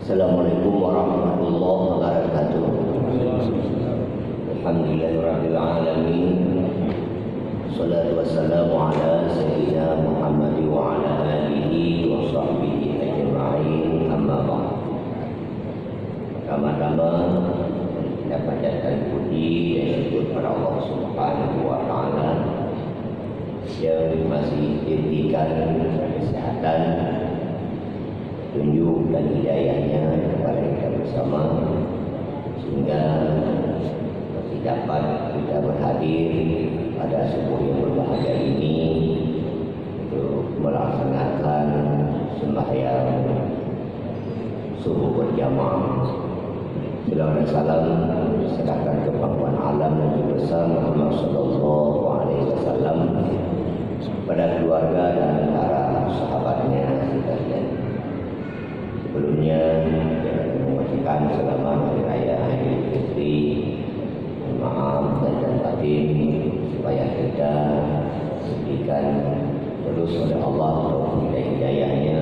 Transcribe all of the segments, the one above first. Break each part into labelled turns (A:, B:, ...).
A: Assalamualaikum warahmatullahi wabarakatuh. Alhamdulillahirabbil alamin. Wassalatu wassalamu ala sayyidina Muhammad wa ala alihi wa sahbihi ajma'in. Amma ba'd. Pertama-tama kita panjatkan puji dan syukur kepada Allah Subhanahu wa taala yang masih diberikan kesehatan, tunjuk dan hidayahnya kepada kita bersama sehingga masih dapat kita berhadir pada subuh yang berbahagia ini untuk melaksanakan sembahyang subuh berjamaah. Salawat dan salam serahkan ke pangkuan alam Nabi besar Muhammad sallallahu alaihi wasallam, pada keluarga dan para sahabatnya sekalian. Sebelumnya mengucapkan selamat hari raya Idul Fitri, maaf dan batin supaya kita diberikan terus oleh Allah taufik dan hidayahnya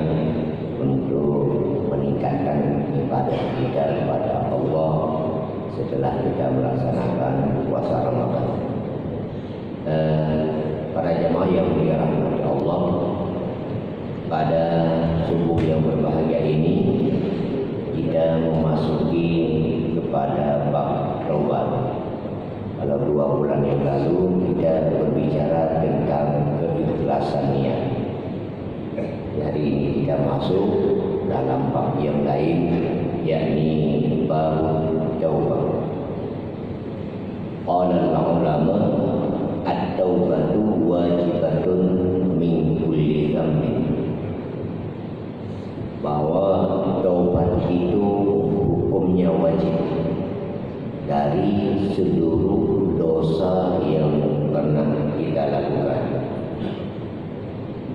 A: untuk meningkatkan ibadah kita kepada Allah setelah kita melaksanakan puasa Ramadan. Para jemaah yang dirahmati Allah, pada subuh yang berbahagia ini kita memasuki kepada bab taubat. Kalau 2 bulan yang lalu kita berbicara tentang keikhlasan niat. Hari ini kita masuk dalam bab yang lain, yakni bab taubat. Qala al-ulama at-taubatu wajibatun min kulli dzambin, bahwa taubat itu hukumnya wajib dari seluruh dosa yang pernah kita lakukan,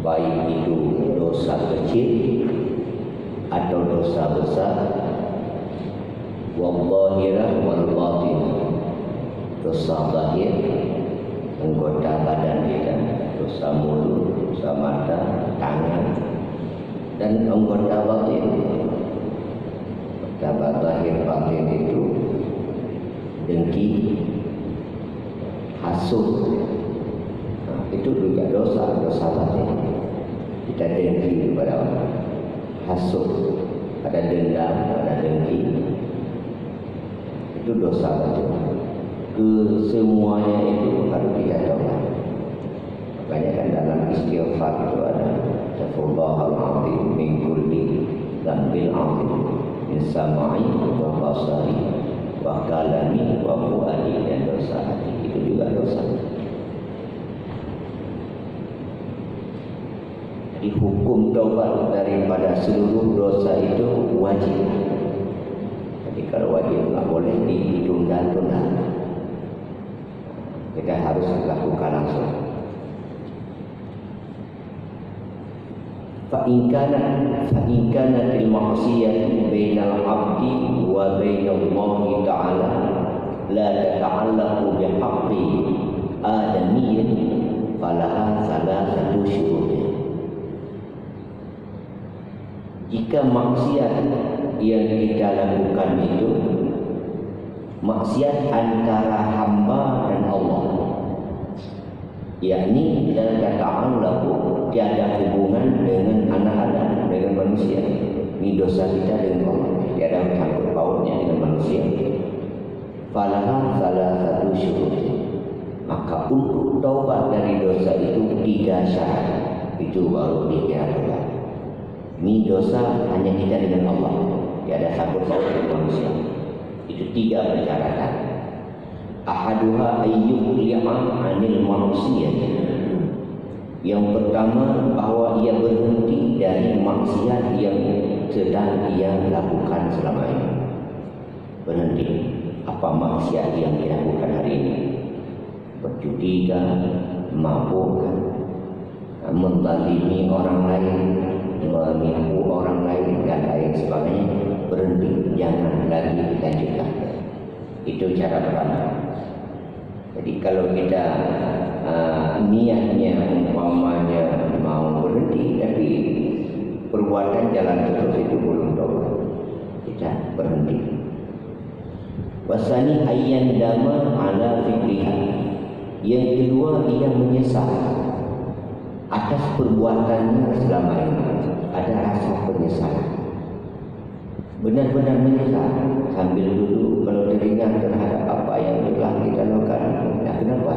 A: baik itu dosa kecil atau dosa besar, wal-zahirah wal-batinah, dosa zahir anggota badan kita, dosa mulut, dosa mata, tangan, dan anggota batin. Anggota zahir batin itu dengki, hasud, itu juga dosa batin. Kita dengki kepada orang, hasud, ada dendam, ada dengki, itu dosa batin. Kesemuanya itu harus kita taubat. Makanya kan dalam istighfar itu ada astaghfirullahal azim min kulli dzambil azim min samai wa basari wa kalami wa fuadi, dan dosa hati itu juga dosa. Dihukum taubat daripada seluruh dosa itu wajib. Jadi kalau wajib nggak boleh ditunda-tunda, kita harus lakukan langsung. Fa'in kanatil ma'siyatu bainal 'abdi wa bainallahi ta'ala la tata'allaqu bihaqqi adamiyyin falaha salasatu syurut. Jika maksiat yang kita lakukan itu maksiat antara hamba dan Allah, yakni la tata'allaqu, tiada hubungan dengan anak Adam, dengan manusia. Ini dosa kita dengan Allah, tiada sangkut pautnya dengan manusia. Falaha salasatu syurut, maka untuk taubat dari dosa itu 3 syarat, itu baru dikira taubat. Ini dosa hanya kita dengan Allah, tiada sangkut paut dengan manusia. Itu 3 persyaratan. Ahaduha ayyuqli'a 'anil ma'siyah. Yang pertama, bahwa ia berhenti dari maksiat yang sedang ia lakukan selama ini. Berhenti. Apa maksiat yang dilakukan hari ini? Berjudi kah? Mabuk kah? Menzalimi orang lain, menipu orang lain, dan lain sebagainya. Berhenti, jangan lagi dilanjutkan. Itu cara pertama. Jadi kalau kita niatnya umpamanya mau berhenti tapi perbuatan jalan terus, itu belum taubat. Wasani ayyan dama ala fikriha. Yang kedua, ia menyesal atas perbuatannya selama ini. Ada rasa penyesalan, benar-benar menyesal sambil dulu kalau teringat terhadap apa yang telah kita lakukan. Nah, kenapa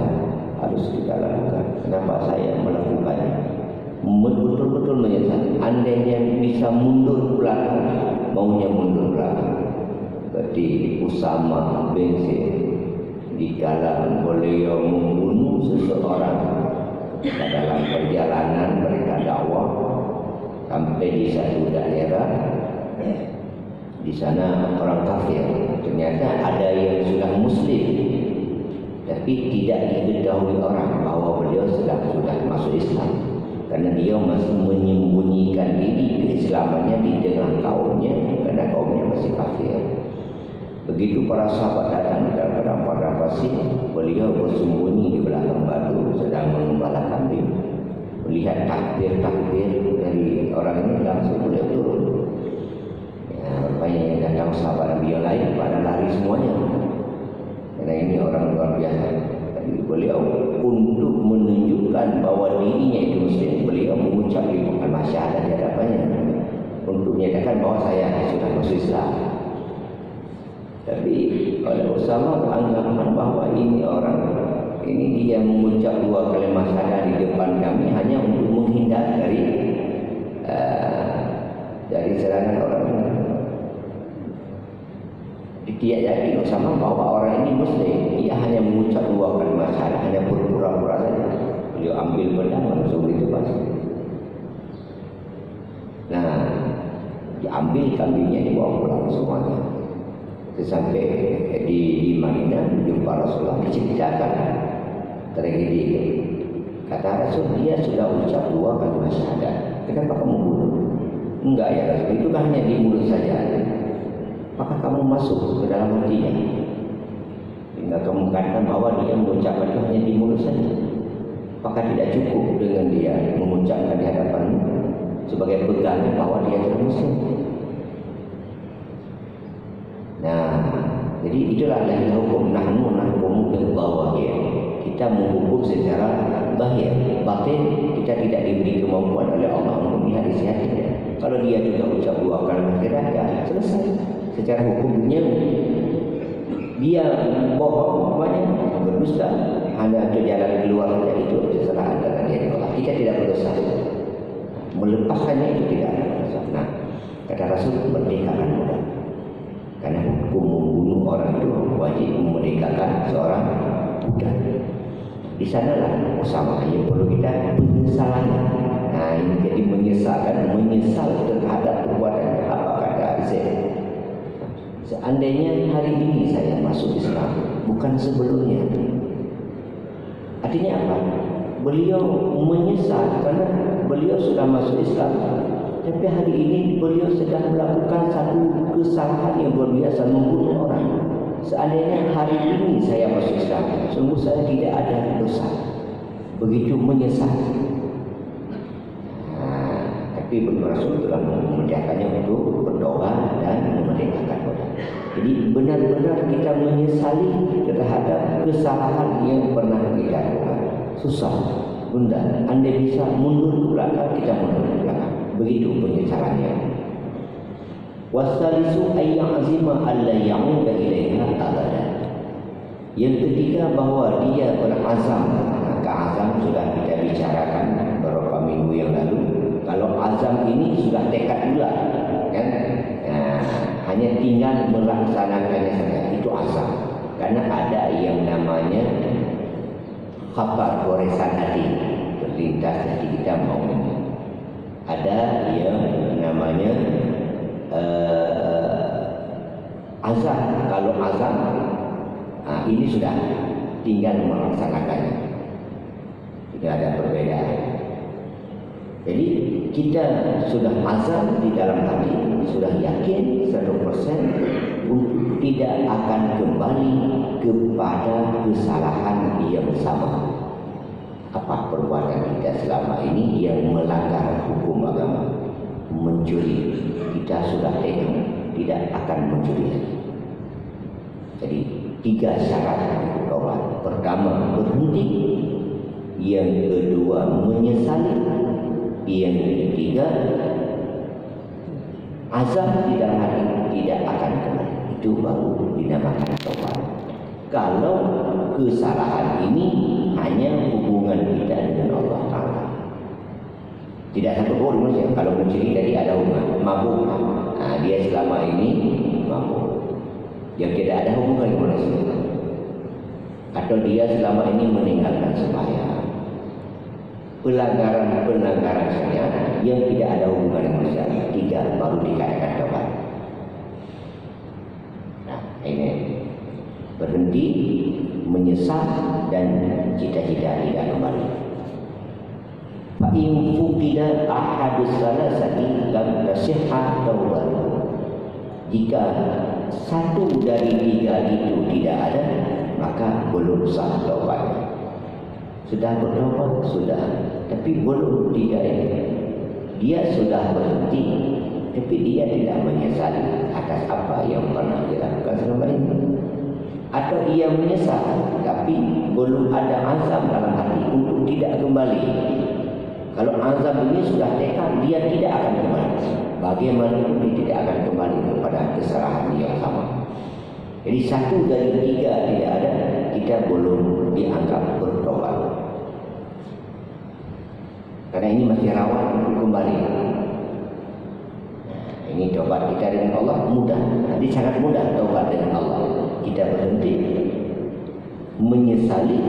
A: harus kita lakukan? Kenapa saya melakukannya? Betul-betul menyesal. Andainya bisa mundur belakang, maunya mundur belakang. Seperti Usama bin Zaid dikala beliau membunuh seseorang dalam perjalanan mereka dakwah sampai di satu daerah. Di sana orang kafir, ternyata ada yang sudah muslim, tapi tidak diketahui orang bahwa beliau sudah masuk Islam, karena dia masih menyembunyikan diri keislamannya di tengah kaumnya, karena kaumnya masih kafir. Begitu para sahabat datang kepada padang pasir, beliau bersembunyi di belakang batu sedang mengembala kambing. Melihat takbir dari orang ini, langsung beliau turun. Rupanya yang datang sahabat Nabi yang lain pada lari semuanya, karena ini orang luar biasa. Jadi beliau untuk menunjukkan bahwa dirinya itu muslim, beliau mengucap di kalimat syahadat di hadapannya untuk menyatakan bahwa saya sudah masuk Islam. Tapi oleh Usama beranggapan bahwa ini orang ini dia mengucap dua kalimat syahadat di depan kami hanya untuk menghindar dari serangan orang ini. Dia yakin Usama bahwa orang ini muslim. Ia hanya mengucap dua kalimat syahadat, hanya pura-pura saja. Beliau ambil pedang langsung ditebas. Nah, diambil kambingnya, dibawa pulang semuanya. Sampai di Madinah jumpa Rasulullah, diceritakan tragedi itu. Kata Rasul, dia sudah ucap dua kalimat syahadat. Kenapa kamu bunuh? Enggak ya Rasul, itu hanya di mulut saja. Maka kamu masuk ke dalam hatinya. Hingga kamu katakan bahwa dia mengucapkan itu hanya di mulut saja. Maka tidak cukup dengan dia mengucapkan di hadapanmu sebagai pegangan bahwa dia adalah muslim. Nah, jadi itulah lahir hukum. Nahnu nahkumu bil zawahir. Kita menghukum secara zahir. Batin kita tidak diberi kemampuan oleh Allah untuk melihat isi hatinya. Kalau dia juga ucap dua kalimat syahadat, ya selesai. Secara hukumnya dia bohong, berdusta, hanya ada jalan keluar saja, itu kesalahan antara dia dengan Allah. Kita tidak berdosa. Melepaskannya itu tidak ada dosa. Nah, kata Rasul, merdekakan budak. Karena hukum membunuh orang itu wajib memerdekakan seorang budak. Di sanalah Usama yang perlu kita penyesalannya. Nah, ini jadi menyesal terhadap perbuatannya. Apa kata Zaid? Seandainya hari ini saya masuk Islam, bukan sebelumnya. Artinya apa? Beliau menyesal karena beliau sudah masuk Islam, tapi hari ini beliau sedang melakukan satu kesalahan yang luar biasa, membunuh orang. Seandainya hari ini saya masuk Islam, sungguh saya tidak ada dosa. Begitu menyesal. Tapi Rasul telah memudahkannya untuk berdoa dan memerdekakan budak. Jadi benar-benar kita menyesali terhadap kesalahan yang pernah kita lakukan. Susah, bunda. Andai bisa mundur ke belakang, kita mundur ke belakang. Begitu penyesalannya. Wasalisu ayyazima alla ya'uda ilaiha abadan. Yang ketiga, bahwa dia berazam. Azam sudah kita bicarakan beberapa minggu yang lalu. Kalau azam ini sudah tekad bulat, kan? Nah, hanya tinggal melaksanakannya saja, itu azam. Karena ada yang namanya khabar, goresan hati, terlintas hati kita mau ini. Ada yang namanya azam. Kalau azam, ini sudah tinggal melaksanakannya. Tidak ada perbedaan. Jadi kita sudah azam di dalam hati, sudah yakin 100% untuk tidak akan kembali kepada kesalahan yang sama. Apa perbuatan kita selama ini yang melanggar hukum agama? Mencuri, kita sudah tekad tidak akan mencuri lagi. Jadi 3 syarat taubat. Pertama, berhenti. Yang kedua, menyesali. Yang ketiga, azam di dalam hati tidak akan kembali. Itu baru dinamakan taubat. Kalau kesalahan ini hanya hubungan kita dengan Allah Ta'ala. Tidak satu pun manusia. Kalau mencuri tadi ada hubungan mabuk, dia selama ini mabuk, yang tidak ada hubungan dengan manusia. Atau dia selama ini meninggalkan sembahyang, pelanggaran saja yang tidak ada hubungan dengan manusia. 3 baru dikatakan taubat. Nah, ini berhenti, menyesal, dan cita-cita tidak kembali. Fa'in fukida ahadus salasati lam tasihha taubatuh. Jika satu dari 3 itu tidak ada, maka belum sah taubatnya. Sudah bertaubat, sudah, tapi belum 3 ini. Dia sudah berhenti, tapi dia tidak menyesali atas apa yang pernah dilakukan selama ini. Atau ia menyesal, tapi belum ada azam dalam hati untuk tidak kembali. Kalau azam ini sudah tekad, dia tidak akan kembali. Bagaimanapun dia tidak akan kembali kepada kesalahan yang sama. Jadi 1 dari 3 tidak ada, kita belum dianggap bertobat. Karena ini masih rawan untuk kembali. Ini tobat kita dengan Allah mudah. Jadi sangat mudah tobat dengan Allah. Kita berhenti, menyesali,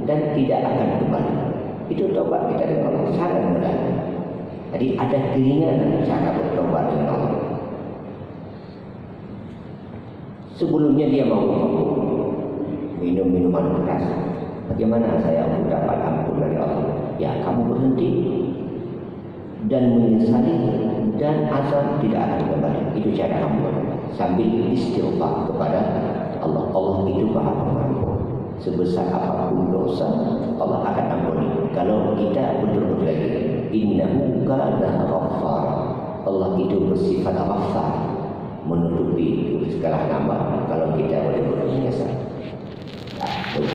A: dan tidak akan kembali. Itu tobat kita dengan Allah sangat mudah. Jadi ada keinginan cara bertobat dengan Allah. Sebelumnya dia mau minum minuman keras. Bagaimana saya dapat ampun dari Allah? Ya, kamu berhenti dan menyesali, dan azab tidak akan kembali. Itu cara kamu sambil istighfar kepada Allah. Allah itu Maha Pengampun. Sebesar apapun dosa, Allah akan ampuni. Kalau kita betul-betul lagi, innahu kana ghaffar. Allah itu bersifat ghaffar, menutupi segala nama. Kalau kita betul-betul menyesal.